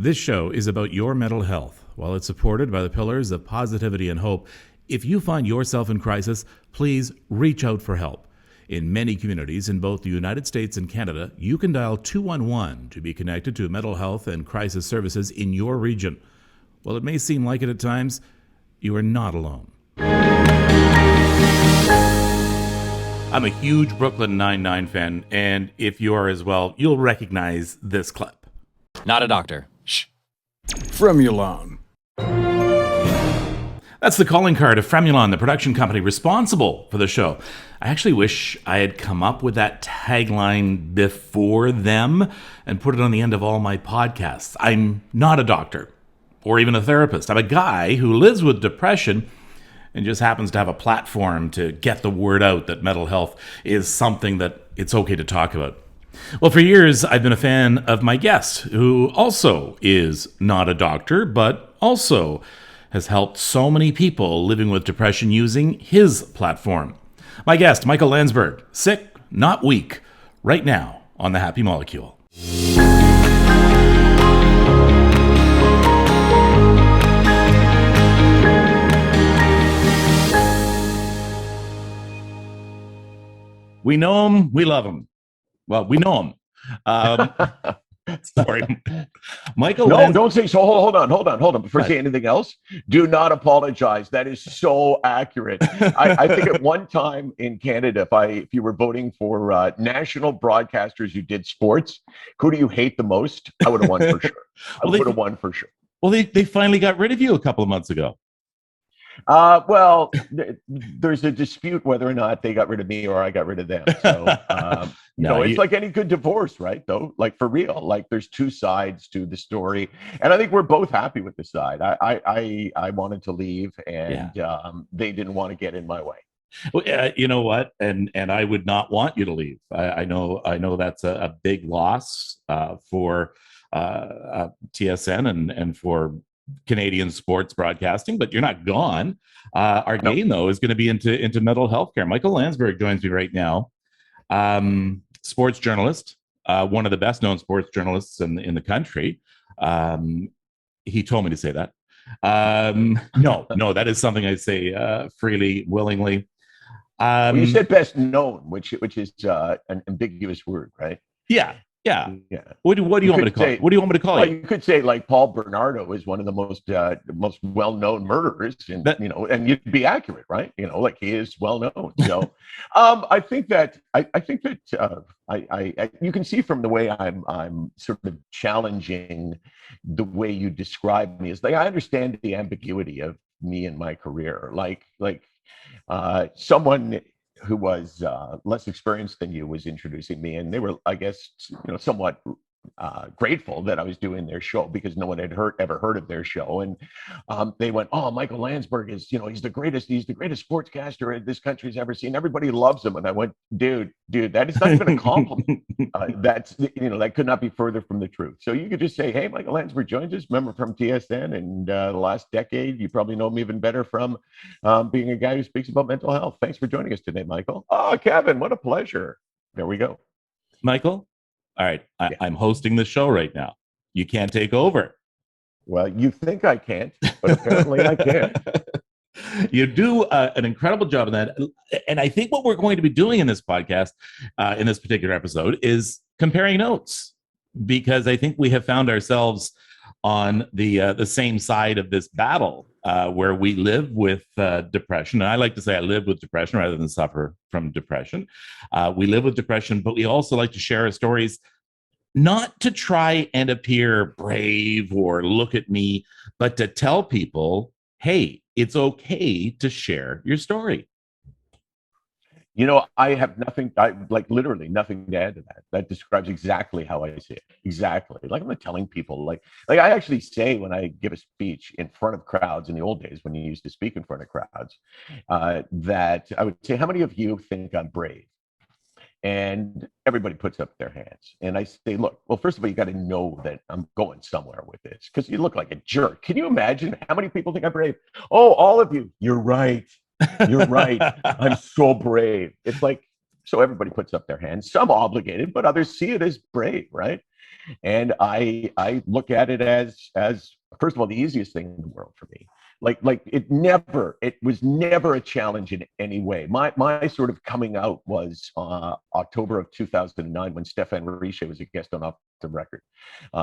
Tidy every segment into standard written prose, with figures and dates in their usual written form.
This show is about your mental health. While it's supported by the pillars of positivity and hope, if you find yourself in crisis, please reach out for help. In many communities in both the United States and Canada, you can dial 211 to be connected to mental health and crisis services in your region. While it may seem like it at times, you are not alone. I'm a huge Brooklyn Nine-Nine fan, and if you are as well, you'll recognize this clip. Not a doctor. Shh. Fremulon. That's the calling card of Fremulon, the production company responsible for the show. I actually wish I had come up with that tagline before them and put it on the end of all my podcasts. I'm not a doctor or even a therapist. I'm a guy who lives with depression and just happens to have a platform to get the word out that mental health is something that it's okay to talk about. Well, for years, I've been a fan of my guest, who also is not a doctor, but also has helped so many people living with depression using his platform. My guest, MICHEAL LANDSBERG, sick, not weak, right now on The Happy Molecule. We know him, we love him. Well, we know him. Sorry. MICHEAL No, don't say so. Hold on. Before you say anything else, do not apologize. That is so accurate. I think at one time in Canada, if you were voting for national broadcasters who did sports, who do you hate the most? I would have won for sure. I would have won for sure. Well, they finally got rid of you a couple of months ago. Well, there's a dispute whether or not they got rid of me or I got rid of them. So, it's like any good divorce, right? Though, like for real, like there's two sides to the story, and I think we're both happy with the side. I wanted to leave, and they didn't want to get in my way. Well, you know what? And I would not want you to leave. I know that's a big loss for TSN and for Canadian sports broadcasting, but you're not gone. Our game, though, is going to be into mental health care. MICHEAL LANDSBERG joins me right now. Sports journalist, one of the best known sports journalists in the country. He told me to say that. No, that is something I say freely, willingly. Well, you said best known, which is an ambiguous word, right? Yeah. What do you want me to call it? What do you want me to call it? You could say like Paul Bernardo is one of the most well-known murderers, and and you'd be accurate, right? Like he is well known. So, I think that you can see from the way I'm sort of challenging the way you describe me is like I understand the ambiguity of me and my career, like someone who was less experienced than you was introducing me, and they were, I guess, somewhat grateful that I was doing their show because no one had ever heard of their show, and they went, "Oh, MICHEAL LANDSBERG is, he's the greatest sportscaster this country's ever seen. Everybody loves him." And I went, "Dude, that is not even a compliment. That's that could not be further from the truth." So you could just say, "Hey, MICHEAL LANDSBERG joins us, member from TSN, and the last decade, you probably know me even better from being a guy who speaks about mental health. Thanks for joining us today, MICHEAL." "Oh, Kevin, what a pleasure." There we go. MICHEAL, all right, I'm hosting the show right now. You can't take over. Well, you think I can't, but apparently I can. You do an incredible job in that. And I think what we're going to be doing in this podcast, in this particular episode, is comparing notes, because I think we have found ourselves on the same side of this battle, where we live with depression. And I like to say I live with depression rather than suffer from depression. We live with depression, but we also like to share our stories, not to try and appear brave or look at me, but to tell people, hey, it's okay to share your story. I have literally nothing to add to that. That describes exactly how I see it. Exactly. Like I'm not telling people, like I actually say when I give a speech in front of crowds in the old days when you used to speak in front of crowds, that I would say, how many of you think I'm brave? And everybody puts up their hands. And I say, look, well, first of all, you got to know that I'm going somewhere with this because you look like a jerk. Can you imagine how many people think I'm brave? Oh, all of you. You're right. You're right. I'm so brave. It's like, so everybody puts up their hands, some obligated, but others see it as brave, right? And I look at it as first of all, the easiest thing in the world for me. Like it was never a challenge in any way. My sort of coming out was October of 2009 when Stefan Riche was a guest on Off the Record.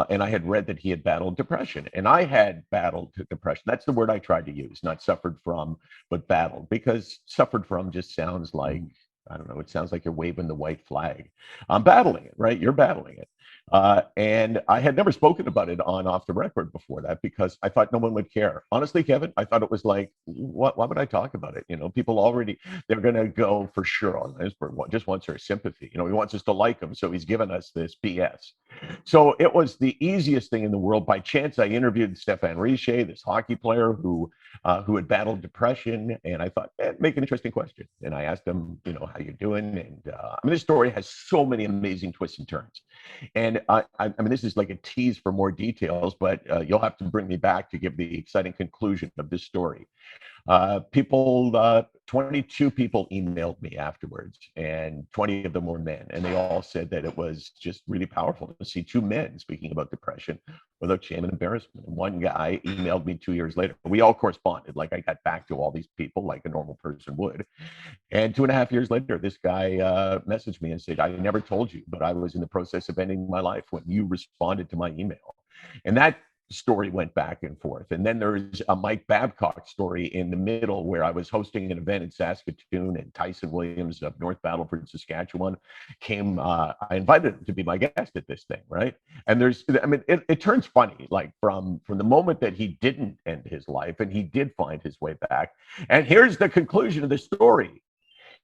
And I had read that he had battled depression, and I had battled depression. That's the word I tried to use, not suffered from, but battled, because suffered from just sounds like, I don't know, it sounds like you're waving the white flag. I'm battling it, right? You're battling it. And I had never spoken about it on Off the Record before that because I thought no one would care. Honestly, Kevin, I thought it was like, why would I talk about it? You know, people already, they're going to go for sure on Landsberg, just wants our sympathy. You know, he wants us to like him, so he's given us this BS. So it was the easiest thing in the world. By chance, I interviewed Stefan Riche, this hockey player who had battled depression, and I thought, make an interesting question. And I asked him, you know, how you doing? And I mean, this story has so many amazing twists and turns. And I mean, this is like a tease for more details, but you'll have to bring me back to give the exciting conclusion of this story. 22 people emailed me afterwards, and 20 of them were men. And they all said that it was just really powerful to see two men speaking about depression without shame and embarrassment. And one guy emailed me 2 years later. We all corresponded. Like I got back to all these people like a normal person would. And 2.5 years later, this guy messaged me and said, I never told you, but I was in the process of ending my life when you responded to my email. And that story went back and forth. And then there's a Mike Babcock story in the middle where I was hosting an event in Saskatoon, and Tyson Williams of North Battleford, Saskatchewan came. I invited him to be my guest at this thing, right? And it turns funny, like from the moment that he didn't end his life and he did find his way back. And here's the conclusion of the story.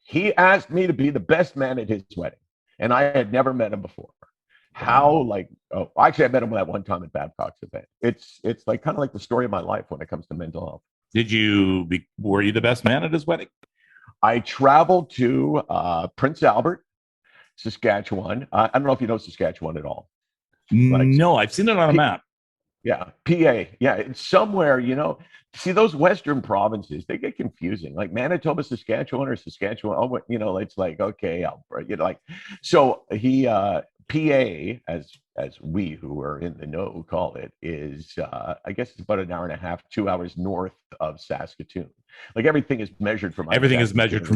He asked me to be the best man at his wedding, and I had never met him before. Actually, I met him that one time at Babcock's event. It's like kind of like the story of my life when it comes to mental health. Were you the best man at his wedding? I traveled to Prince Albert, Saskatchewan. I don't know if you know Saskatchewan at all. No, I've seen it on a map. Yeah, PA. Yeah, it's somewhere, you know. See, those Western provinces, they get confusing. Like Manitoba, Saskatchewan, or Saskatchewan. Oh, you know, it's like, okay, you know, like, so he, PA, as we who are in the know call it, is I guess it's about an hour and a half, 2 hours north of Saskatoon. Like everything is measured from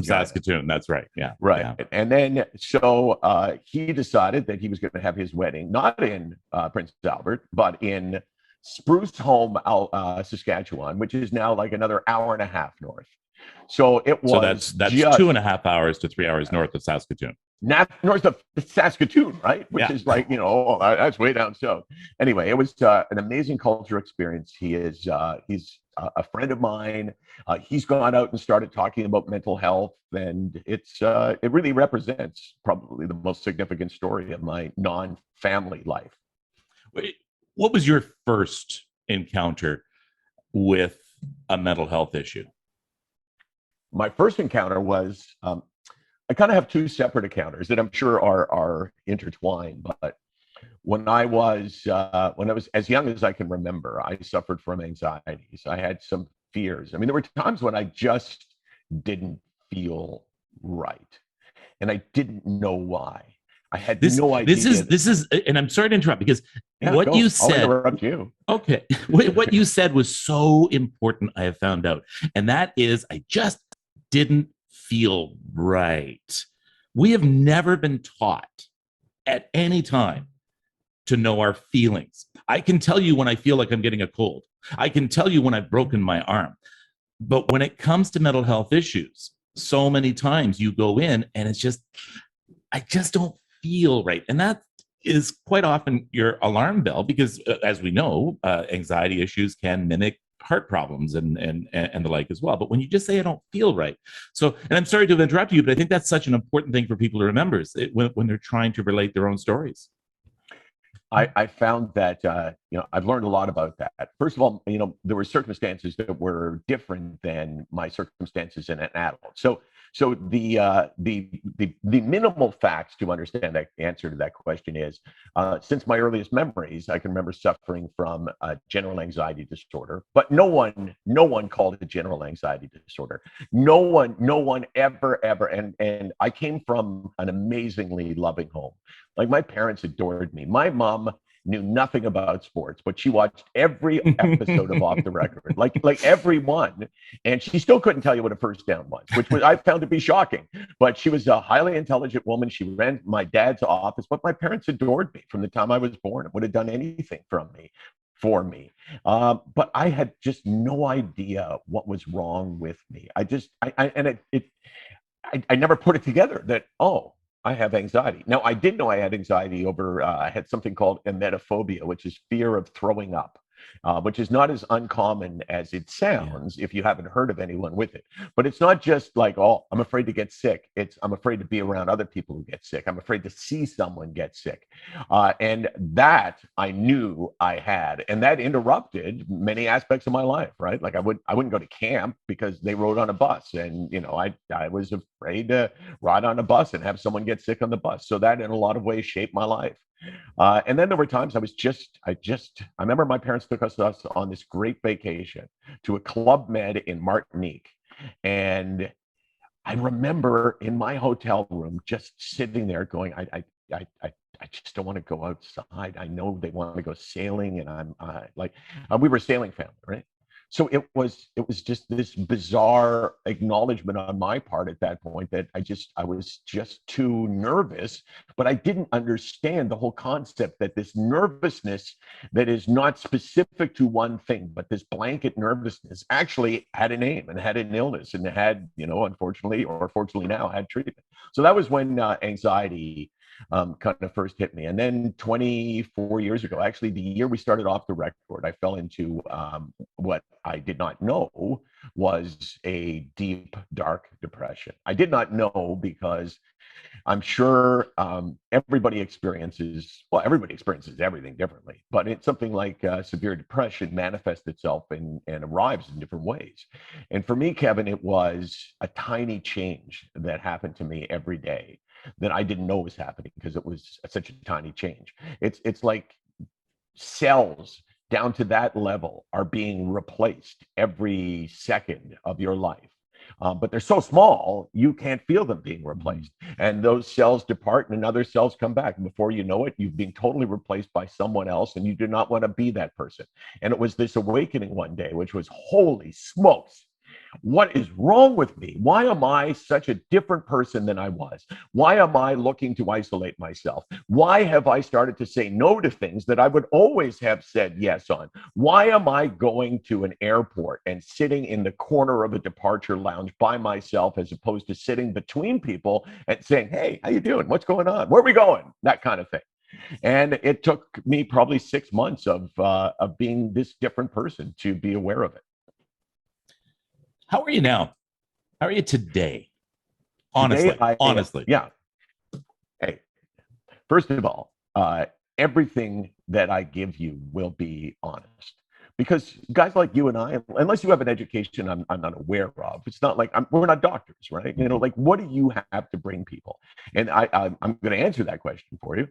Saskatoon. That's right. Yeah. Right. Yeah. And then so he decided that he was going to have his wedding not in Prince Albert, but in Spruce Home, Saskatchewan, which is now like another hour and a half north. So it was. So that's 2.5 hours to 3 hours north of Saskatoon. North of Saskatoon, right? Which is like, you know, that's way down south. Anyway, it was an amazing culture experience. He's a friend of mine. He's gone out and started talking about mental health, and it really represents probably the most significant story of my non-family life. What was your first encounter with a mental health issue? My first encounter was, I kind of have two separate encounters that I'm sure are intertwined. But when I was as young as I can remember, I suffered from anxieties. I had some fears. I mean, there were times when I just didn't feel right, and I didn't know why. I had no idea. This is, and I'm sorry to interrupt because what you said. I'll interrupt you. Okay, what you said was so important. I have found out, and that is, I just didn't feel right. We have never been taught at any time to know our feelings. I can tell you when I feel like I'm getting a cold. I can tell you when I've broken my arm. But when it comes to mental health issues, so many times you go in and it's just, I just don't feel right. And that is quite often your alarm bell because, as we know, anxiety issues can mimic heart problems and the like as well. But when you just say, I don't feel right. So, and I'm sorry to have interrupted you, but I think that's such an important thing for people to remember when they're trying to relate their own stories. I found that, I've learned a lot about that. First of all, there were circumstances that were different than my circumstances in an adult. So the minimal facts to understand that answer to that question is, since my earliest memories, I can remember suffering from a general anxiety disorder, but no one called it a general anxiety disorder. No one ever, and I came from an amazingly loving home. Like my parents adored me. My mom knew nothing about sports, but she watched every episode of Off the Record, like every one, and she still couldn't tell you what a first down was, which was I found to be shocking. But she was a highly intelligent woman. She ran my dad's office, but my parents adored me from the time I was born and would have done anything for me. But I had just no idea what was wrong with me. I never put it together that, oh, I have anxiety. Now, I did know I had anxiety over, I had something called emetophobia, which is fear of throwing up, which is not as uncommon as it sounds if you haven't heard of anyone with it. But it's not just like, oh, I'm afraid to get sick. I'm afraid to be around other people who get sick. I'm afraid to see someone get sick. And that I knew I had, and that interrupted many aspects of my life, right? Like I wouldn't go to camp because they rode on a bus, and I was afraid to ride on a bus and have someone get sick on the bus. So that in a lot of ways shaped my life. And then there were times I remember my parents took us on this great vacation to a Club Med in Martinique. And I remember in my hotel room just sitting there going, I just don't want to go outside. I know they want to go sailing, and I'm we were a sailing family, right? So it was just this bizarre acknowledgement on my part at that point that I was just too nervous, but I didn't understand the whole concept that this nervousness that is not specific to one thing, but this blanket nervousness actually had a name and had an illness and had, unfortunately or fortunately now, had treatment. So that was when anxiety kind of first hit me. And then 24 years ago, actually the year we started Off the Record, I fell into what I did not know was a deep, dark depression. I did not know because I'm sure everybody experiences everything differently, but it's something like severe depression manifests itself and arrives in different ways. And for me, Kevin, it was a tiny change that happened to me every day that I didn't know was happening because it was such a tiny change. It's like cells down to that level are being replaced every second of your life. But they're so small, you can't feel them being replaced. And those cells depart and other cells come back. And before you know it, you've been totally replaced by someone else, and you do not want to be that person. And it was this awakening one day, which was, holy smokes, what is wrong with me? Why am I such a different person than I was? Why am I looking to isolate myself? Why have I started to say no to things that I would always have said yes on? Why am I going to an airport and sitting in the corner of a departure lounge by myself as opposed to sitting between people and saying, hey, how you doing? What's going on? Where are we going? That kind of thing. And it took me probably 6 months of being this different person to be aware of it. How are you now? How are you today? Honestly, honestly. Yeah. Hey, first of all, everything that I give you will be honest. Because guys like you and I, unless you have an education I'm not aware of, it's not like we're not doctors, right? Like, what do you have to bring people? And I'm going to answer that question for you.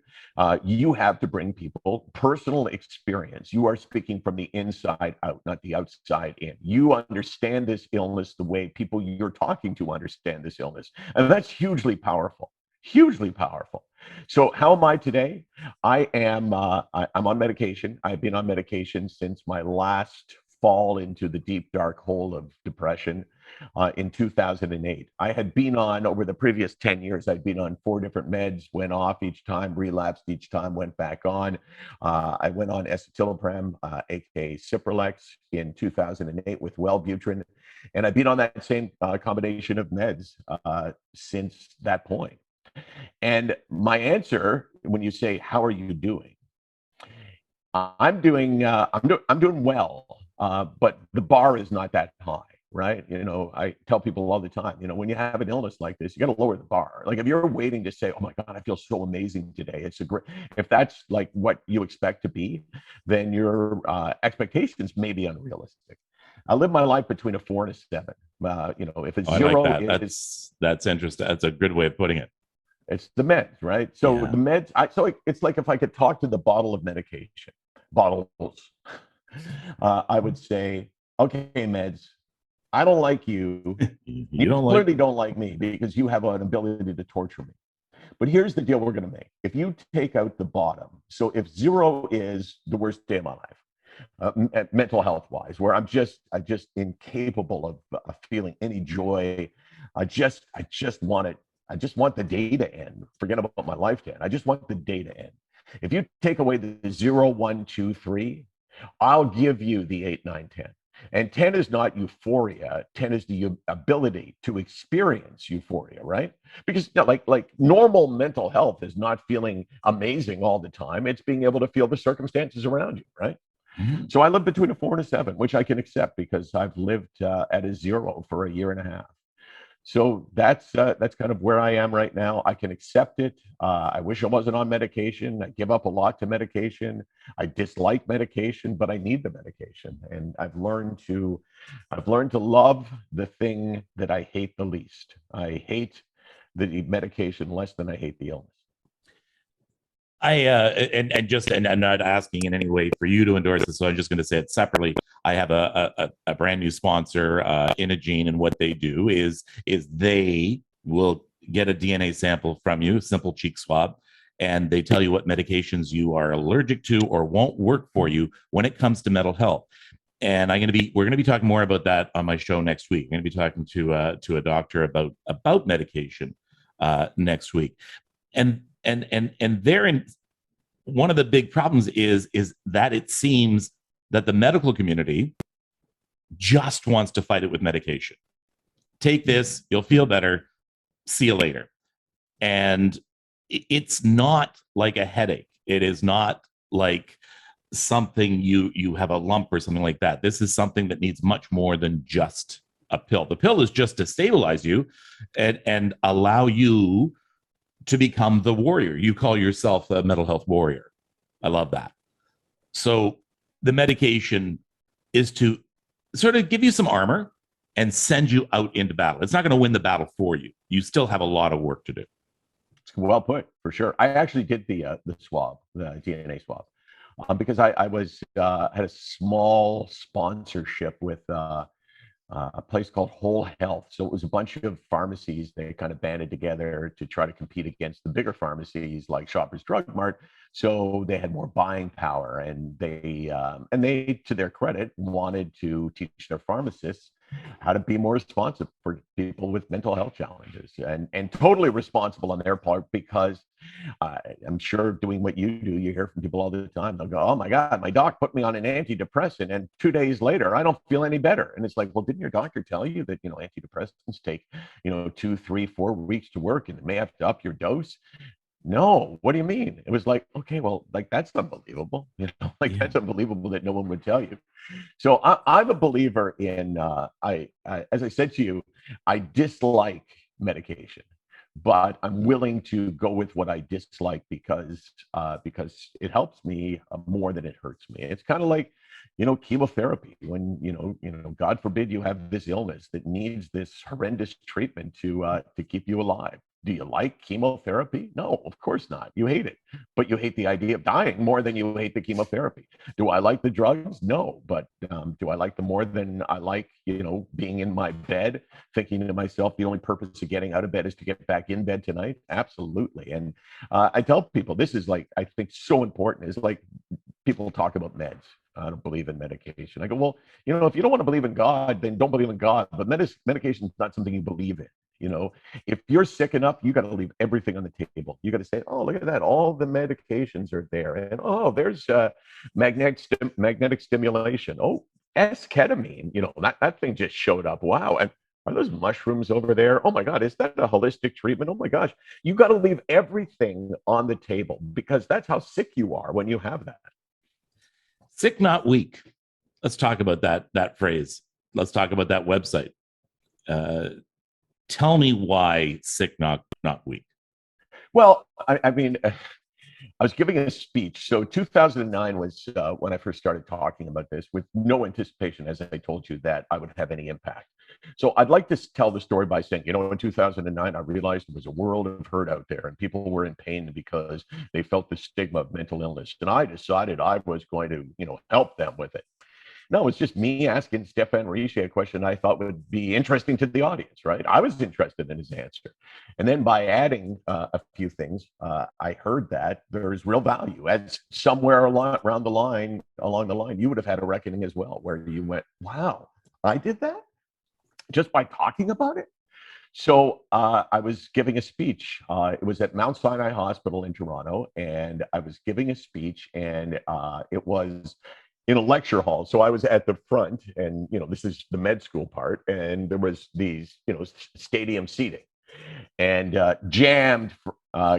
You have to bring people personal experience. You are speaking from the inside out, not the outside in. You understand this illness the way people you're talking to understand this illness. And that's hugely powerful. Hugely powerful. So how am I today? I am I'm on medication. I've been on medication since my last fall into the deep dark hole of depression in 2008. I had been on, over the previous 10 years, I'd been on 4 different meds, went off each time, relapsed each time, went back on. I went on escitalopram, aka Cipralex, in 2008 with Wellbutrin. And I've been on that same combination of meds since that point. And my answer, when you say, how are you doing? I'm doing well, but the bar is not that high, right? I tell people all the time, when you have an illness like this, you got to lower the bar. Like if you're waiting to say, oh my God, I feel so amazing today, if that's like what you expect to be, then your expectations may be unrealistic. I live my life between a 4 and a 7. If it's zero, I like that. That's interesting. That's a good way of putting it. It's the meds, right? So the meds, it's like if I could talk to the bottle of medication, bottles, I would say, okay, meds, I don't like you. You clearly don't like me because you have an ability to torture me. But here's the deal we're going to make. If you take out the bottom, so if 0 is the worst day of my life, mental health wise, where I'm just incapable of feeling any joy. I just want it. I just want the day to end. Forget about my life to end. I just want the day to end. If you take away the 0, 1, 2, 3, I'll give you the 8, 9, 10. And 10 is not euphoria. 10 is the ability to experience euphoria, right? Because like normal mental health is not feeling amazing all the time. It's being able to feel the circumstances around you, right? Mhm. So I live between a 4 and a 7, which I can accept because I've lived at a 0 for a year and a half. So that's kind of where I am right now. I can accept it. I wish I wasn't on medication. I give up a lot to medication. I dislike medication, but I need the medication, and I've learned to love the thing that I hate the least. I hate the medication less than I hate the illness. And I'm not asking in any way for you to endorse this, so I'm just going to say it separately. I have a brand new sponsor, Inagene, and what they do is they will get a DNA sample from you, simple cheek swab, and they tell you what medications you are allergic to or won't work for you when it comes to mental health. And we're going to be talking more about that on my show next week. I'm going to be talking to a doctor about medication next week. And therein, one of the big problems is that it seems that the medical community just wants to fight it with medication. Take this, you'll feel better, see you later. And it's not like a headache. It is not like something you have a lump or something like that. This is something that needs much more than just a pill. The pill is just to stabilize you and allow you to become the warrior. You call yourself a mental health warrior. I love that. So the medication is to sort of give you some armor and send you out into battle. It's not going to win the battle for you. You still have a lot of work to do. Well put, for sure. I actually did the swab, the DNA swab, because I was had a small sponsorship with a place called Whole Health. So it was a bunch of pharmacies. They kind of banded together to try to compete against the bigger pharmacies like Shoppers Drug Mart. So they had more buying power, and they, to their credit, wanted to teach their pharmacists how to be more responsive for people with mental health challenges, and totally responsible on their part, because I'm sure doing what you do, you hear from people all the time. They'll go, "Oh my God, my doc put me on an antidepressant, and 2 days later, I don't feel any better." And it's like, well, didn't your doctor tell you that antidepressants take 2, 3, 4 weeks to work, and it may have to up your dose? No, what do you mean? It was like, okay, well, like that's unbelievable. That's unbelievable that no one would tell you. So I'm a believer in. As I said to you, I dislike medication, but I'm willing to go with what I dislike because it helps me more than it hurts me. It's kind of like chemotherapy. When God forbid you have this illness that needs this horrendous treatment to keep you alive. Do you like chemotherapy? No, of course not. You hate it, but you hate the idea of dying more than you hate the chemotherapy. Do I like the drugs? No, but do I like them more than I like, being in my bed, thinking to myself, the only purpose of getting out of bed is to get back in bed tonight? Absolutely. And I tell people, this is like, I think so important, is like people talk about meds. I don't believe in medication. I go, well, if you don't want to believe in God, then don't believe in God. But medication is not something you believe in. If you're sick enough, you got to leave everything on the table. You got to say, oh, look at that. All the medications are there. And oh, there's magnetic stimulation. Oh, S-ketamine. That thing just showed up. Wow. And are those mushrooms over there? Oh my God, is that a holistic treatment? Oh my gosh. You got to leave everything on the table, because that's how sick you are when you have that. Sick, not weak. Let's talk about that phrase. Let's talk about that website. Tell me why sick, not weak. Well, I mean, I was giving a speech. So 2009 was when I first started talking about this, with no anticipation, as I told you, that I would have any impact. So I'd like to tell the story by saying, in 2009, I realized there was a world of hurt out there, and people were in pain because they felt the stigma of mental illness. And I decided I was going to, help them with it. No, it's just me asking Stefan Riche a question I thought would be interesting to the audience, right? I was interested in his answer. And then by adding a few things, I heard that there's real value. As somewhere along the line, you would have had a reckoning as well, where you went, wow, I did that just by talking about it. So I was giving a speech. It was at Mount Sinai Hospital in Toronto, and I was giving a speech, and it was in a lecture hall. So I was at the front, and this is the med school part, and there was these stadium seating, and jammed,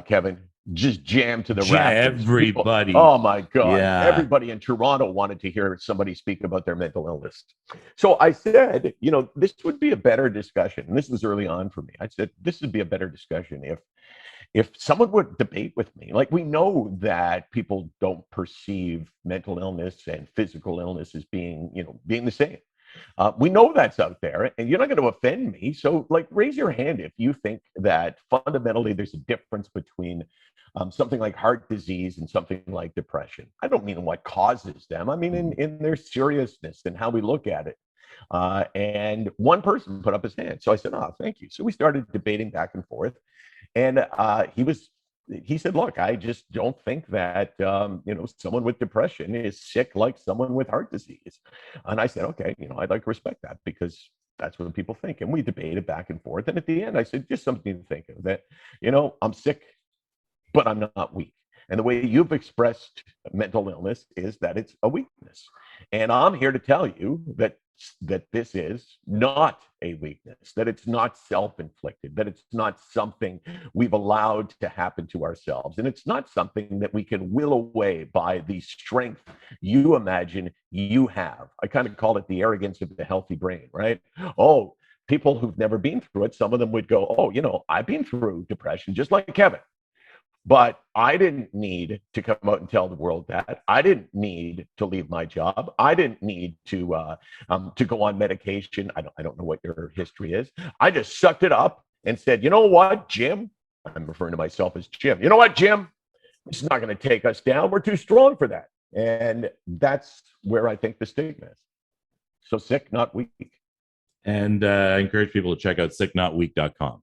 Kevin, just jammed to the rafters. Everybody. Oh my God. Yeah. Everybody in Toronto wanted to hear somebody speak about their mental illness. So I said, this would be a better discussion. And this was early on for me. I said, this would be a better discussion if someone would debate with me. Like, we know that people don't perceive mental illness and physical illness as being the same. We know that's out there, and you're not going to offend me. So, raise your hand if you think that fundamentally there's a difference between something like heart disease and something like depression. I don't mean what causes them. I mean in their seriousness and how we look at it. And one person put up his hand. So I said, oh, thank you. So we started debating back and forth. And he said, look, I just don't think that, someone with depression is sick like someone with heart disease. And I said, okay, I'd like to respect that, because that's what people think. And we debated back and forth. And at the end, I said, just something to think of, that, I'm sick, but I'm not weak. And the way you've expressed mental illness is that it's a weakness. And I'm here to tell you that this is not a weakness, that it's not self-inflicted, that it's not something we've allowed to happen to ourselves. And it's not something that we can will away by the strength you imagine you have. I kind of call it the arrogance of the healthy brain, right? Oh, people who've never been through it, some of them would go, oh, I've been through depression, just like Kevin. But I didn't need to come out and tell the world that. I didn't need to leave my job. I didn't need to go on medication. I don't know what your history is. I just sucked it up and said, you know what, Jim? I'm referring to myself as Jim. You know what, Jim? It's not going to take us down. We're too strong for that. And that's where I think the stigma is. So sick, not weak. And I encourage people to check out SickNotWeak.com.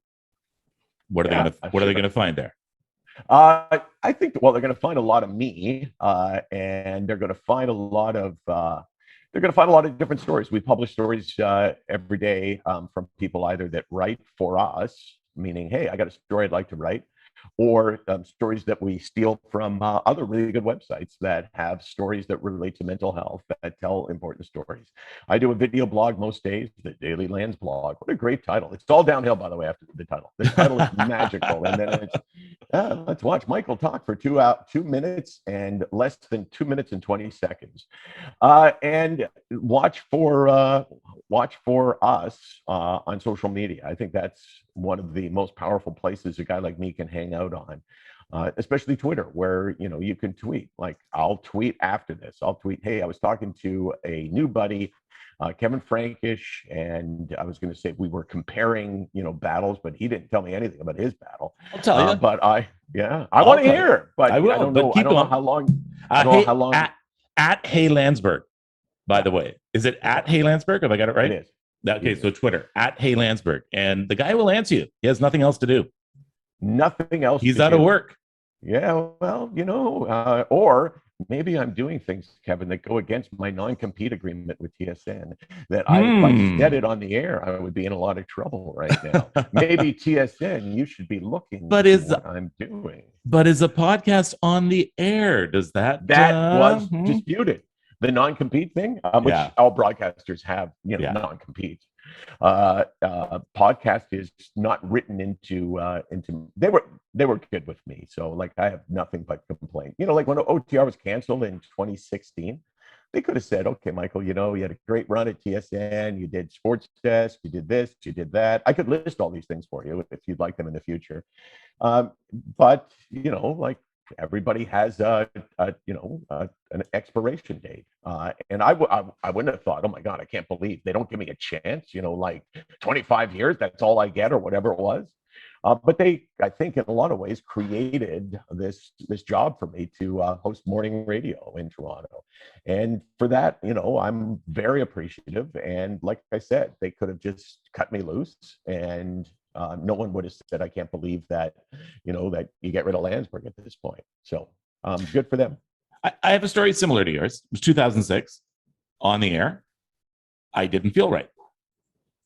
What are they going to find there? I think, well, they're going to find a lot of me, and they're going to find a lot of different stories. We publish stories every day from people either that write for us, meaning, hey, I got a story I'd like to write, or stories that we steal from other really good websites that have stories that relate to mental health, that tell important stories. I do a video blog most days, the Daily Lands blog. What a great title. It's all downhill, by the way, after the title. The title is magical. And then it's, let's watch Michael talk for 2 minutes and less than 2 minutes and 20 seconds. And watch for us on social media. I think that's one of the most powerful places a guy like me can hang out on, especially Twitter, where you can tweet. Like, I'll tweet after this. I'll tweet, hey, I was talking to a new buddy, Kevin Frankish, and I was going to say we were comparing battles, but he didn't tell me anything about his battle. I'll tell you. But I want to hear. But I will. I don't know how long. I don't know how long. At Hey Landsberg, by the way, is it at Hey Landsberg? Have I got it right? It is. Okay, so Twitter, at Hey Landsberg. And the guy will answer you. He has nothing else to do. Nothing else. He's out of work. Yeah, well, or maybe I'm doing things, Kevin, that go against my non-compete agreement with TSN, that if I said it on the air, I would be in a lot of trouble right now. Maybe TSN, you should be looking at what I'm doing. But is a podcast on the air? Does that... That was disputed. The non-compete thing, which all broadcasters have, non-compete. Podcast is not written into. They were good with me, so I have nothing but complaint. When OTR was canceled in 2016, they could have said, okay, Michael, you had a great run at TSN, you did Sports Desk, you did this, you did that. I could list all these things for you if you'd like them in the future. But everybody has an expiration date, and I wouldn't have thought, oh my God, I can't believe they don't give me a chance. 25 years, that's all I get, or whatever it was. But they, I think, in a lot of ways, created this job for me to host morning radio in Toronto, and for that, I'm very appreciative. And like I said, they could have just cut me loose, and no one would have said, "I can't believe that," that you get rid of Landsberg at this point. So good for them. I have a story similar to yours. It was 2006 on the air. I didn't feel right.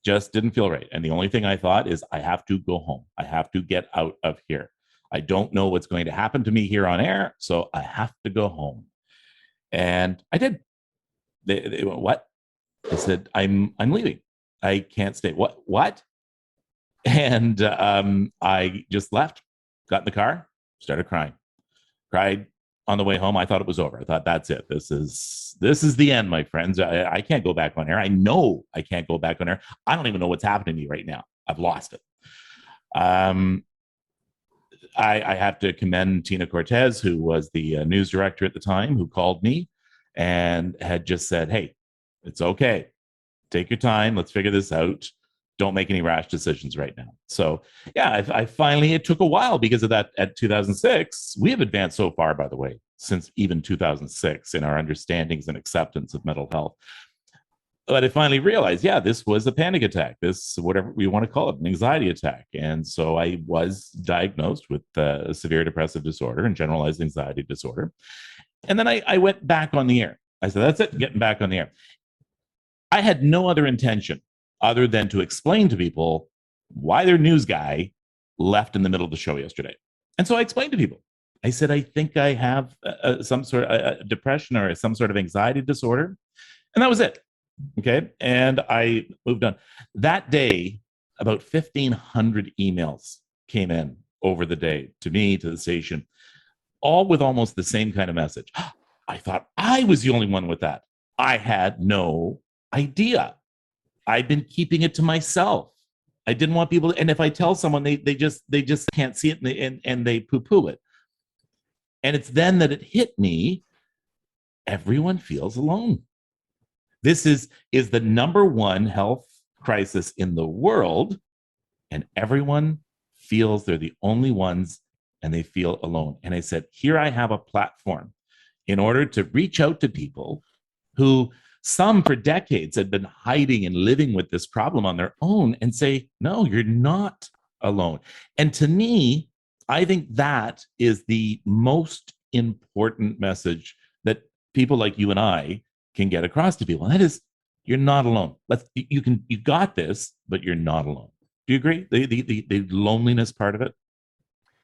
Just didn't feel right. And the only thing I thought is, I have to go home. I have to get out of here. I don't know what's going to happen to me here on air, so I have to go home. And I did. They went, "What?" I said, I'm leaving. I can't stay. What? And I just left, got in the car, started crying. Cried on the way home. I thought it was over. I thought, that's it. This is the end, my friends. I can't go back on air. I know I can't go back on air. I don't even know what's happening to me right now. I've lost it. I have to commend Tina Cortez, who was the news director at the time, who called me and had just said, "Hey, it's okay. Take your time. Let's figure this out. Don't make any rash decisions right now." So yeah, I finally, it took a while because of that. At 2006, we have advanced so far, by the way, since even 2006 in our understandings and acceptance of mental health. But I finally realized, yeah, this was a panic attack. This, whatever we want to call it, an anxiety attack. And so I was diagnosed with severe depressive disorder and generalized anxiety disorder. And then I went back on the air. I said, that's it, getting back on the air. I had no other intention other than to explain to people why their news guy left in the middle of the show yesterday. And so I explained to people. I said, I think I have some sort of depression or some sort of anxiety disorder. And that was it. Okay. And I moved on. That day, about 1,500 emails came in over the day to me, to the station, all with almost the same kind of message. I thought I was the only one with that. I had no idea. I've been keeping it to myself. I didn't want people, and if I tell someone, they just can't see it, and they poo-poo it. And it's then that it hit me. Everyone feels alone. This is the number one health crisis in the world, and everyone feels they're the only ones, and they feel alone. And I said, here I have a platform in order to reach out to people who, some for decades, had been hiding and living with this problem on their own, and say, no, you're not alone. And to me, I think that is the most important message that people like you and I can get across to people. And that is, you're not alone. You got this, but you're not alone. Do you agree? The loneliness part of it?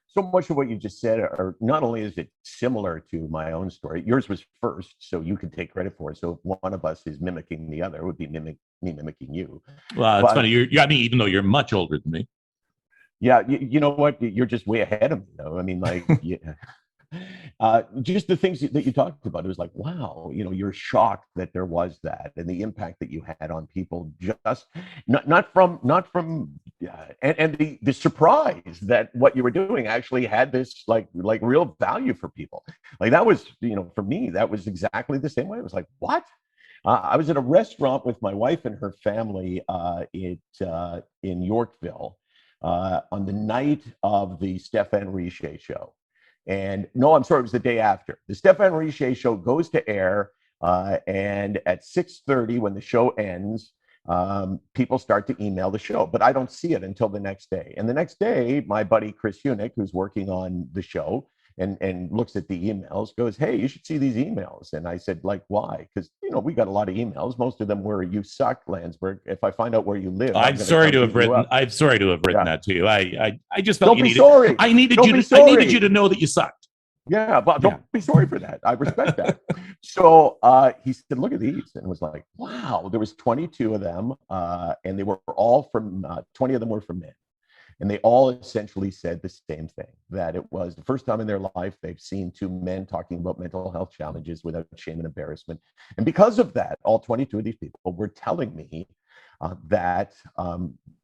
So much of what you just said are, not only is it similar to my own story, yours was first, so you can take credit for it. So if one of us is mimicking the other, it would be me mimicking you. Well, it's funny. I mean, even though you're much older than me. Yeah, you know what? You're just way ahead of me, though. I mean, like, yeah. Just the things that you talked about, it was like, wow, you're shocked that there was that, and the impact that you had on people, just not from and the surprise that what you were doing actually had this like real value for people. Like, that was, for me, that was exactly the same way. It was like, what? I was at a restaurant with my wife and her family in Yorkville on the night of the Stéphane Richer show. And no, I'm sorry, it was the day after. The Stéphane Richer show goes to air, and at 6:30, when the show ends, people start to email the show, but I don't see it until the next day. And the next day, my buddy Chris Hunick, who's working on the show and looks at the emails, goes, "Hey, you should see these emails." And I said, like, why? Because, we got a lot of emails. Most of them were, "You suck, Landsberg. If I find out where you live, I'm sorry to have written that to you. I just felt I needed you to know that you sucked. Yeah, but don't be sorry for that. I respect that. So he said, "Look at these," and was like, wow. There was 22 of them, and they were all from 20 of them were from men. And they all essentially said the same thing, that it was the first time in their life they've seen two men talking about mental health challenges without shame and embarrassment. And because of that, all 22 of these people were telling me that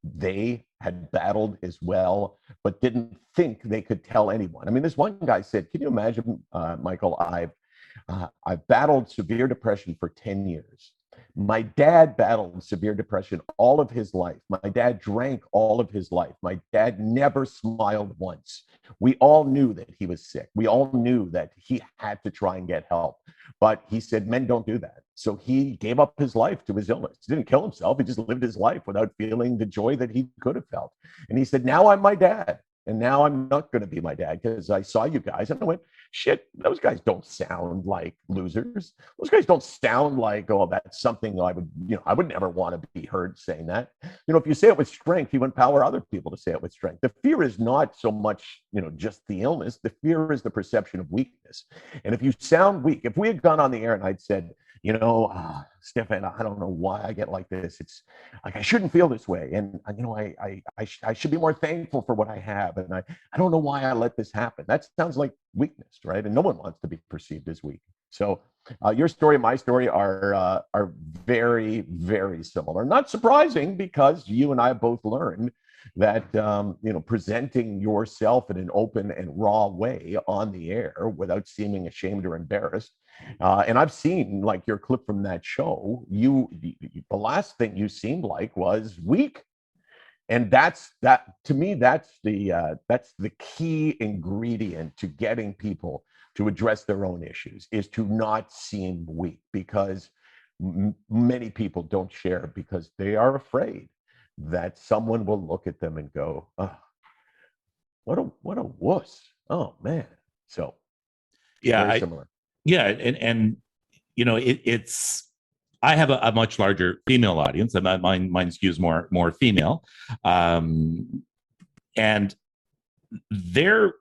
they had battled as well, but didn't think they could tell anyone. I mean, this one guy said, "Can you imagine, Michael, I've battled severe depression for 10 years. My dad battled severe depression all of his life. My dad drank all of his life. My dad never smiled once. We all knew that he was sick. We all knew that he had to try and get help. But he said, men don't do that. So he gave up his life to his illness. He didn't kill himself. He just lived his life without feeling the joy that he could have felt. And he said, now I'm my dad. And now I'm not going to be my dad because I saw you guys and I went, shit, those guys don't sound like losers. Those guys don't sound like, oh, that's something I would never want to be heard saying that. If you say it with strength, you empower other people to say it with strength. The fear is not so much, just the illness. The fear is the perception of weakness. And if you sound weak, if we had gone on the air and I'd said, Stefan, I don't know why I get like this. It's like, I shouldn't feel this way. And, I should be more thankful for what I have. And I don't know why I let this happen. That sounds like weakness, right? And no one wants to be perceived as weak. So your story and my story are very, very similar. Not surprising because you and I both learned that, presenting yourself in an open and raw way on the air without seeming ashamed or embarrassed. And I've seen like your clip from that show, the last thing you seemed like was weak. And to me, that's the key ingredient to getting people to address their own issues, is to not seem weak, because many people don't share because they are afraid that someone will look at them and go, oh, what a wuss. Oh man. So Yeah, very similar. Yeah, and it's I have a much larger female audience, and mine skews more female, and they're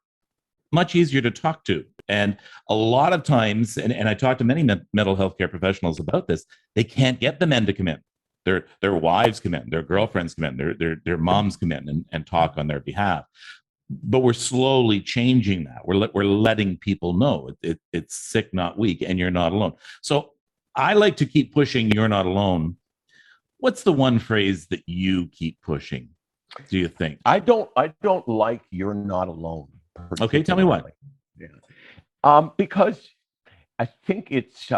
much easier to talk to. And a lot of times, and I talk to many mental health care professionals about this, they can't get the men to come in. Their wives come in, their girlfriends come in, their moms come in and talk on their behalf. But we're slowly changing that. We're letting people know it's sick, not weak, and you're not alone. So I like to keep pushing. You're not alone. What's the one phrase that you keep pushing, do you think? I don't like you're not alone. Okay, tell me why. Yeah. Because I think it's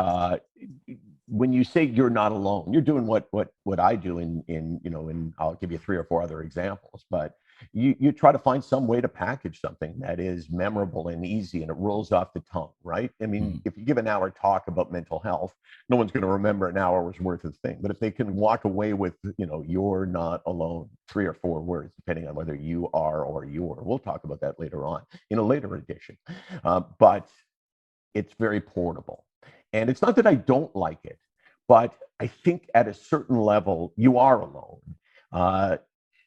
when you say you're not alone, you're doing what I do in I'll give you 3 or 4 other examples, but you try to find some way to package something that is memorable and easy and it rolls off the tongue, right? I mean, if you give an hour talk about mental health, no one's going to remember an hour's worth of thing. But if they can walk away with, you're not alone, 3 or 4 words, depending on whether you are or you're, we'll talk about that later on in a later edition. But it's very portable. And it's not that I don't like it, but I think at a certain level, you are alone.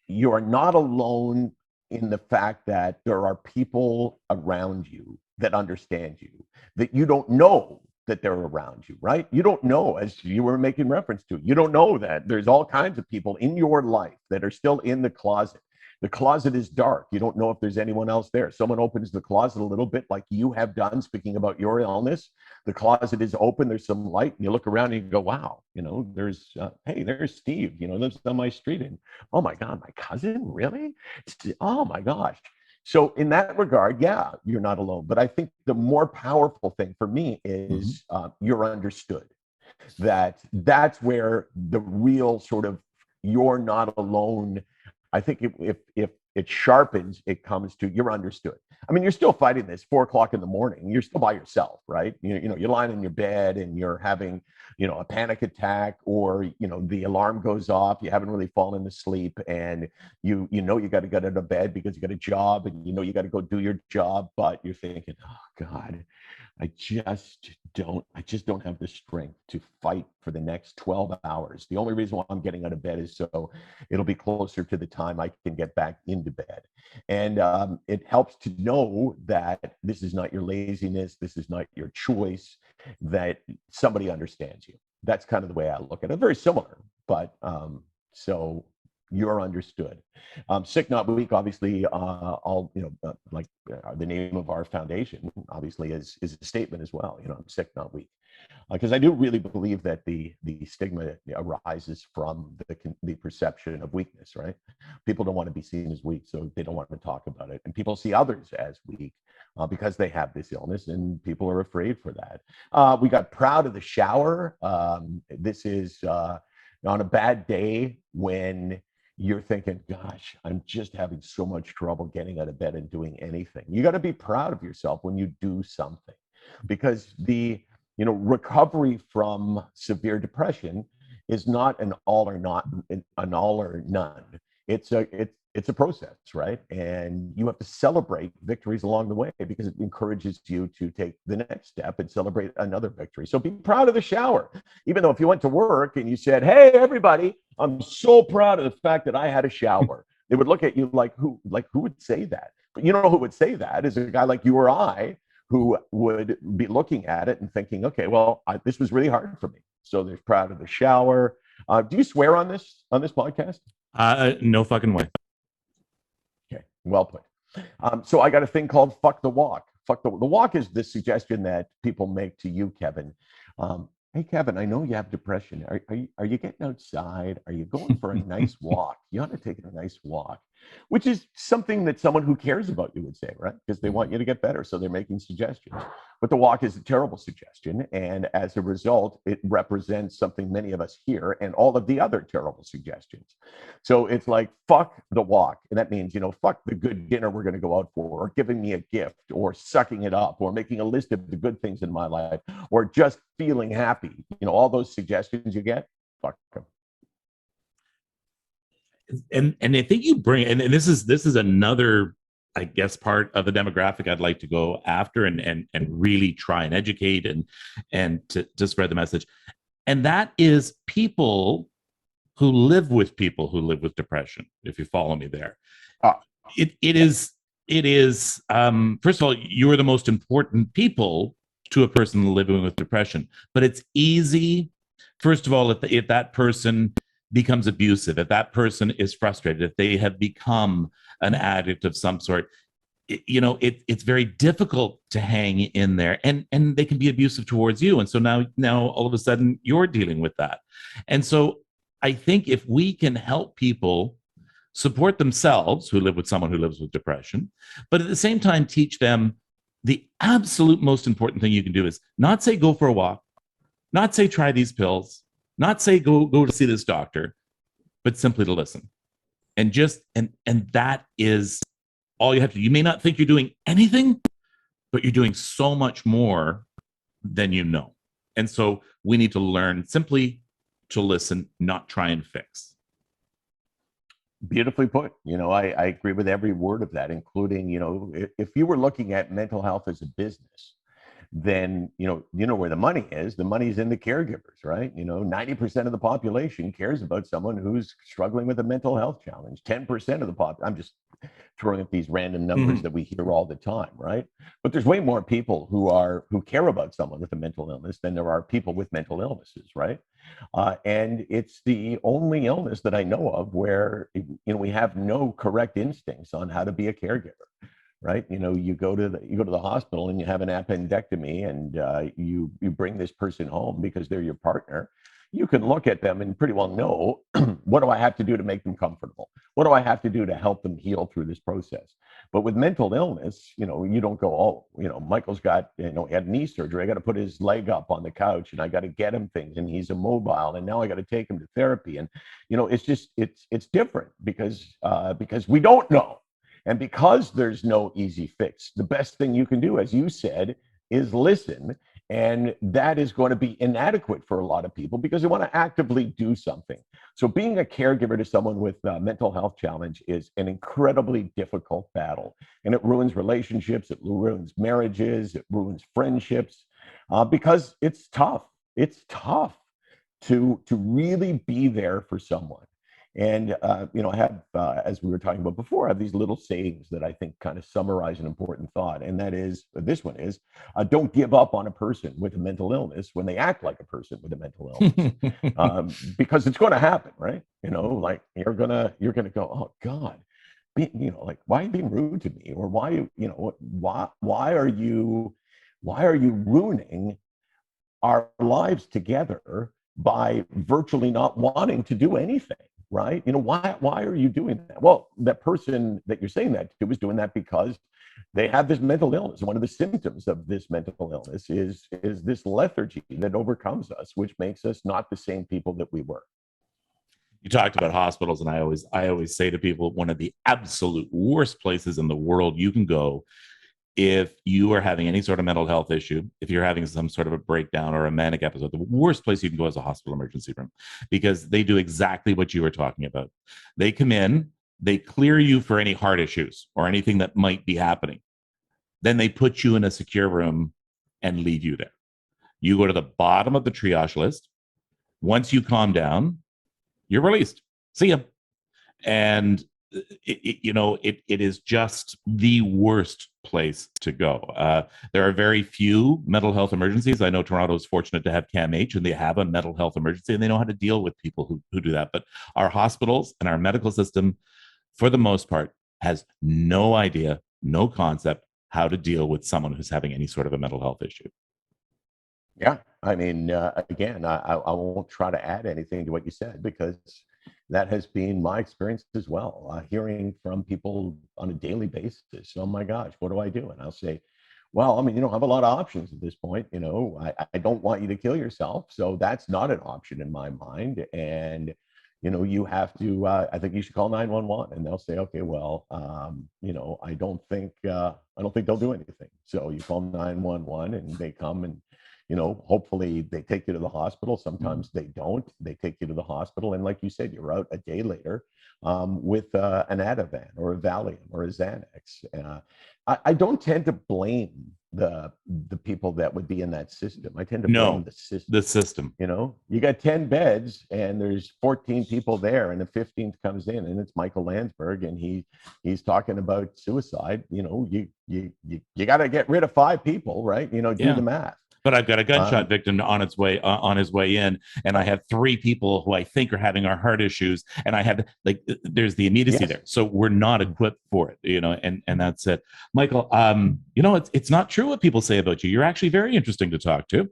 You are not alone in the fact that there are people around you that understand you, that you don't know that they're around you, right? You don't know, as you were making reference to, you don't know that there's all kinds of people in your life that are still in the closet. The closet is dark. You don't know if there's anyone else there. Someone opens the closet a little bit like you have done, speaking about your illness. The closet is open. There's some light. And you look around and you go, wow, there's, hey, there's Steve, lives on my street. And oh my God, my cousin, really? Oh my gosh. So in that regard, yeah, you're not alone. But I think the more powerful thing for me is you're understood. That's where the real sort of you're not alone. I think if it sharpens, it comes to you're understood. I mean, you're still fighting this 4 o'clock in the morning. You're still by yourself, right? You're lying in your bed and you're having, a panic attack, or, the alarm goes off. You haven't really fallen asleep, and you got to get out of bed because you got a job, and you got to go do your job, but you're thinking, oh God, I just don't have the strength to fight for the next 12 hours. The only reason why I'm getting out of bed is so it'll be closer to the time I can get back into bed. And it helps to know that this is not your laziness, this is not your choice, that somebody understands you. That's kind of the way I look at it. Very similar, but so you're understood. Sick Not Weak, obviously, the name of our foundation, obviously, is a statement as well. I'm sick, not weak. Because I do really believe that the stigma arises from the perception of weakness, right? People don't want to be seen as weak, so they don't want to talk about it. And people see others as weak because they have this illness, and people are afraid for that. We got proud of the shower. This is on a bad day when you're thinking, gosh, I'm just having so much trouble getting out of bed and doing anything. You got to be proud of yourself when you do something, because the recovery from severe depression is not an all or none. It's a process, right? And you have to celebrate victories along the way, because it encourages you to take the next step and celebrate another victory. So be proud of the shower. Even though if you went to work and you said, hey, everybody, I'm so proud of the fact that I had a shower, they would look at you like, who would say that? But you know who would say that is a guy like you or I, who would be looking at it and thinking, okay, well, this was really hard for me. So they're proud of the shower. Do you swear on this podcast? No fucking way. Okay, well put. So I got a thing called fuck the walk. The walk is this suggestion that people make to you, Kevin. Hey, Kevin, I know you have depression. Are you getting outside? Are you going for a nice walk? You ought to take a nice walk, which is something that someone who cares about you would say, right? Because they want you to get better. So they're making suggestions. But the walk is a terrible suggestion. And as a result, it represents something many of us hear and all of the other terrible suggestions. So it's like, fuck the walk. And that means, fuck the good dinner we're going to go out for, or giving me a gift, or sucking it up, or making a list of the good things in my life, or just feeling happy. All those suggestions you get, fuck them. And I think you bring, and this is another, I guess, part of the demographic I'd like to go after and really try and educate and to spread the message. And that is people who live with people who live with depression, if you follow me there. It is first of all, you are the most important people to a person living with depression. But it's easy, first of all, if that person becomes abusive, if that person is frustrated, if they have become an addict of some sort, it's very difficult to hang in there, and they can be abusive towards you. And so now all of a sudden you're dealing with that. And so I think if we can help people support themselves who live with someone who lives with depression, but at the same time teach them the absolute most important thing you can do is not say go for a walk, not say try these pills, not say go to see this doctor, but simply to listen. And that is all you have to do. You may not think you're doing anything, but you're doing so much more than you know. And so we need to learn simply to listen, not try and fix. Beautifully put. I agree with every word of that, including, if you were looking at mental health as a business, then where the money is. The money's in the caregivers, right? 90% of the population cares about someone who's struggling with a mental health challenge. 10% of the I'm just throwing at these random numbers that we hear all the time, right? But there's way more people who care about someone with a mental illness than there are people with mental illnesses, right? And it's the only illness that I know of where we have no correct instincts on how to be a caregiver. Right, you go to the hospital and you have an appendectomy, and you bring this person home because they're your partner. You can look at them and pretty well know, what do I have to do to make them comfortable? What do I have to do to help them heal through this process? But with mental illness, you don't go, Michael's got, he had knee surgery. I got to put his leg up on the couch, and I got to get him things, and he's immobile, and now I got to take him to therapy. And it's different because we don't know. And because there's no easy fix, the best thing you can do, as you said, is listen. And that is going to be inadequate for a lot of people because they want to actively do something. So being a caregiver to someone with a mental health challenge is an incredibly difficult battle. And it ruins relationships, it ruins marriages, it ruins friendships, because it's tough. It's tough to really be there for someone. And, I have, as we were talking about before, I have these little sayings that I think kind of summarize an important thought. And that is, this one is, don't give up on a person with a mental illness when they act like a person with a mental illness, because it's going to happen, right? Like you're gonna go, oh God, why are you being rude to me? Or why are you ruining our lives together by virtually not wanting to do anything, right? Why are you doing that? Well, that person that you're saying that to is doing that because they have this mental illness. One of the symptoms of this mental illness is this lethargy that overcomes us, which makes us not the same people that we were. You talked about hospitals, and I always say to people, one of the absolute worst places in the world you can go if you are having any sort of mental health issue, if you're having some sort of a breakdown or a manic episode, the worst place you can go is a hospital emergency room, because they do exactly what you were talking about. They come in, they clear you for any heart issues or anything that might be happening. Then they put you in a secure room and leave you there. You go to the bottom of the triage list. Once you calm down, you're released. See ya. And it is just the worst place to go. There are very few mental health emergencies. I know Toronto is fortunate to have CAMH, and they have a mental health emergency, and they know how to deal with people who do that. But our hospitals and our medical system, for the most part, has no idea, no concept how to deal with someone who's having any sort of a mental health issue. Yeah, I mean, again, I won't try to add anything to what you said, because that has been my experience as well. Hearing from people on a daily basis, oh my gosh, what do I do? And I'll say, well, I mean, you don't have a lot of options at this point. I don't want you to kill yourself. So that's not an option in my mind. And, you have to, I think you should call 911, and they'll say, okay, well, I don't think they'll do anything. So you call 911 and they come and, hopefully they take you to the hospital. Sometimes they don't. They take you to the hospital, and like you said, you're out a day later with an Ativan or a Valium or a Xanax. I don't tend to blame the people that would be in that system. I tend to blame the system. The system. You got 10 beds and there's 14 people there, and the 15th comes in, and it's Michael Landsberg, and he's talking about suicide. You got to get rid of 5 people, right? Do the math. But I've got a gunshot victim on his way in, and I have 3 people who I think are having our heart issues, and I have there's the immediacy there. So we're not equipped for it, and that's it. Michael, it's not true what people say about you. You're actually very interesting to talk to.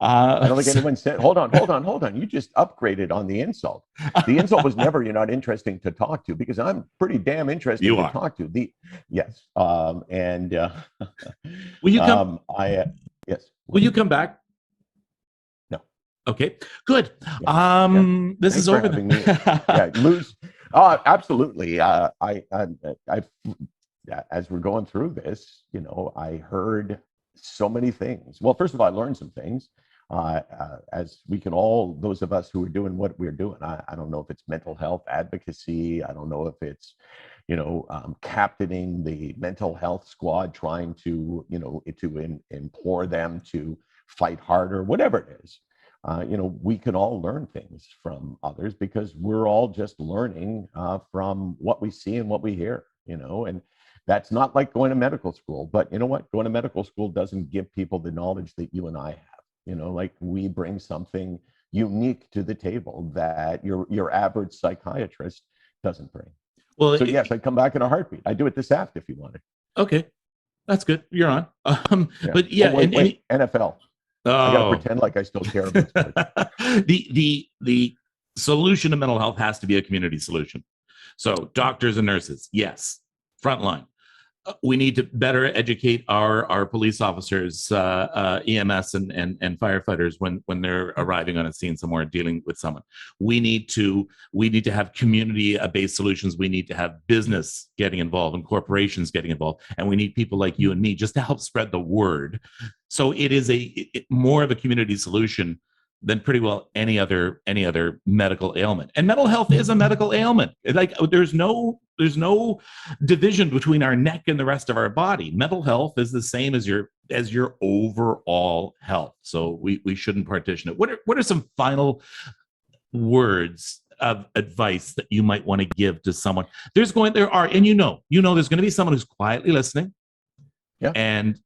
I don't think anyone said, hold on. You just upgraded on the insult. The insult was never, you're not interesting to talk to, because I'm pretty damn interesting to talk to. Yes. Will you come? Yes. Will you come back? No. Okay, good. This Thanks is for over. having me. Yeah, lose. Absolutely. I as we're going through this, I heard so many things. Well, first of all, I learned some things. As we can all, those of us who are doing what we're doing, I don't know if it's mental health advocacy. I don't know if it's captaining the mental health squad, trying to, implore them to fight harder, whatever it is. We can all learn things from others, because we're all just learning from what we see and what we hear, and that's not like going to medical school. But you know what? Going to medical school doesn't give people the knowledge that you and I have. Like, we bring something unique to the table that your average psychiatrist doesn't bring. Well, so yes, I'd come back in a heartbeat. I'd do it this after if you wanted. Okay, that's good. You're on. But wait, NFL. I gotta pretend like I still care about sports. The solution to mental health has to be a community solution. So doctors and nurses, yes, frontline. We need to better educate our police officers, EMS and firefighters when they're arriving on a scene somewhere dealing with someone. We need to have community-based solutions. We need to have business getting involved and corporations getting involved, and we need people like you and me just to help spread the word. So it is more of a community solution than pretty well any other medical ailment. And mental health is a medical ailment. Like, there's no division between our neck and the rest of our body. Mental health is the same as your overall health. So we shouldn't partition it. What are some final words of advice that you might want to give to someone? There's going to be someone who's quietly listening. Yeah. And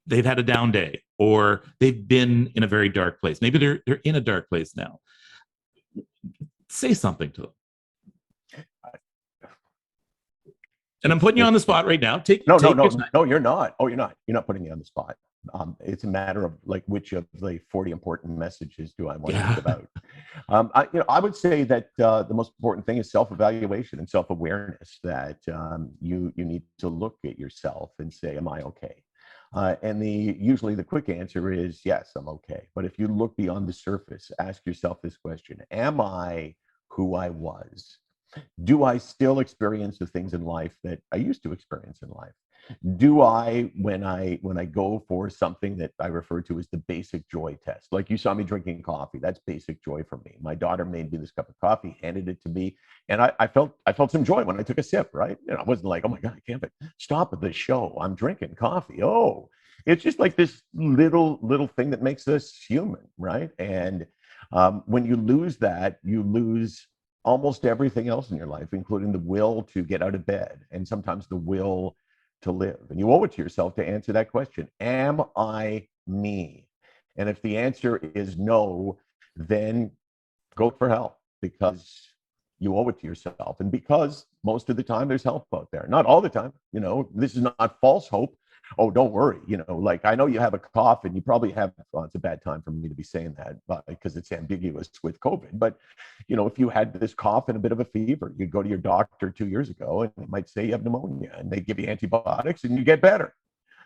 they've had a down day, or they've been in a very dark place. Maybe they're in a dark place now. Say something to them. And I'm putting you on the spot right now. No, you're not. Oh, you're not. You're not putting me on the spot. It's a matter of like which of the 40 important messages do I want to Yeah. give out. I would say that the most important thing is self-evaluation and self-awareness. That you need to look at yourself and say, "Am I okay?" And usually the quick answer is yes, I'm okay. But if you look beyond the surface, ask yourself this question: am I who I was? Do I still experience the things in life that I used to experience in life? Do I, when I go for something that I refer to as the basic joy test, like you saw me drinking coffee, that's basic joy for me. My daughter made me this cup of coffee, handed it to me, and I felt some joy when I took a sip, right? I wasn't like, oh my God, I can't stop the show. I'm drinking coffee. Oh, it's just like this little thing that makes us human, right? And when you lose that, you lose almost everything else in your life, including the will to get out of bed and sometimes the will to live. And you owe it to yourself to answer that question: am I me? And if the answer is no, then go for help, because you owe it to yourself. And because most of the time there's help out there. Not all the time. This is not false hope. Oh, don't worry. Like, I know you have a cough and you probably have, well, it's a bad time for me to be saying that, but because it's ambiguous with COVID. But, if you had this cough and a bit of a fever, you'd go to your doctor 2 years ago and they might say you have pneumonia, and they give you antibiotics and you get better.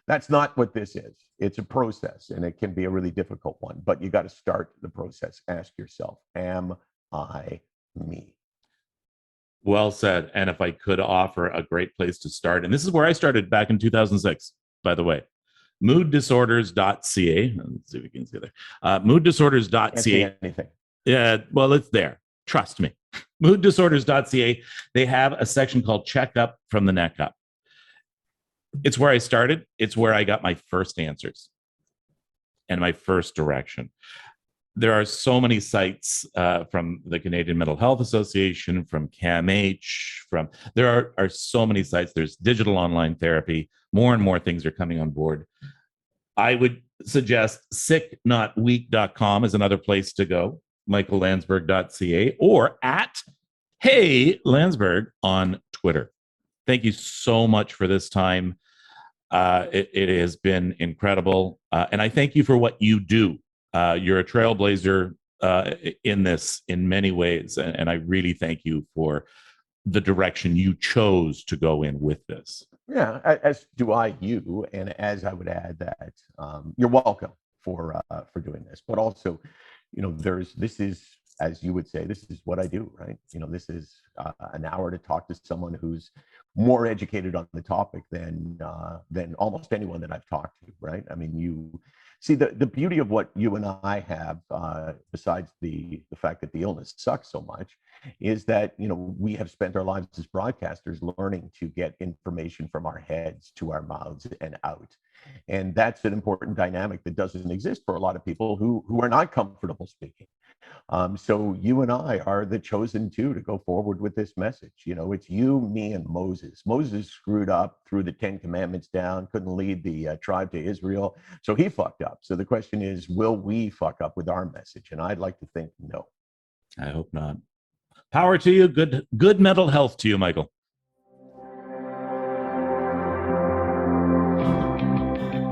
That's not what this is. It's a process, and it can be a really difficult one, but you got to start the process. Ask yourself, am I me? Well said. And if I could offer a great place to start, and this is where I started back in 2006, by the way, mooddisorders.ca. Let's see if we can see there. Mooddisorders.ca. Can't see anything. Yeah, well, it's there. Trust me. Mooddisorders.ca. They have a section called Check Up from the Neck Up. It's where I started. It's where I got my first answers and my first direction. There are so many sites from the Canadian Mental Health Association, from CAMH, there are so many sites. There's digital online therapy. More and more things are coming on board. I would suggest SickNotWeak.com is another place to go, MiCHEALLANDSBERG.ca, or at Hey Landsberg on Twitter. Thank you so much for this time. It has been incredible. And I thank you for what you do. You're a trailblazer in this in many ways. And I really thank you for the direction you chose to go in with this. Yeah, as do you. And as I would add that you're welcome for doing this. But also, this is, as you would say, this is what I do, right? This is an hour to talk to someone who's more educated on the topic than almost anyone that I've talked to, right? I mean, you see the beauty of what you and I have, besides the fact that the illness sucks so much, is that we have spent our lives as broadcasters learning to get information from our heads to our mouths and out. And that's an important dynamic that doesn't exist for a lot of people who are not comfortable speaking. So you and I are the chosen two to go forward with this message. It's you, me, and Moses. Moses screwed up, threw the 10 commandments down, couldn't lead the tribe to Israel. So he fucked up. So the question is, will we fuck up with our message? And I'd like to think no. I hope not. Power to you. Good mental health to you, Michael.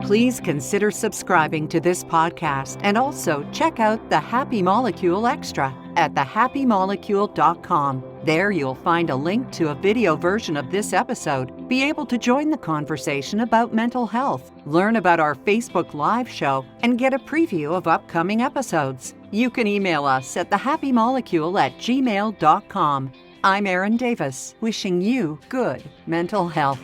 Please consider subscribing to this podcast and also check out the Happy Molecule Extra at thehappymolecule.com. There you'll find a link to a video version of this episode, be able to join the conversation about mental health, learn about our Facebook Live show, and get a preview of upcoming episodes. You can email us at thehappymolecule@gmail.com. I'm Erin Davis, wishing you good mental health.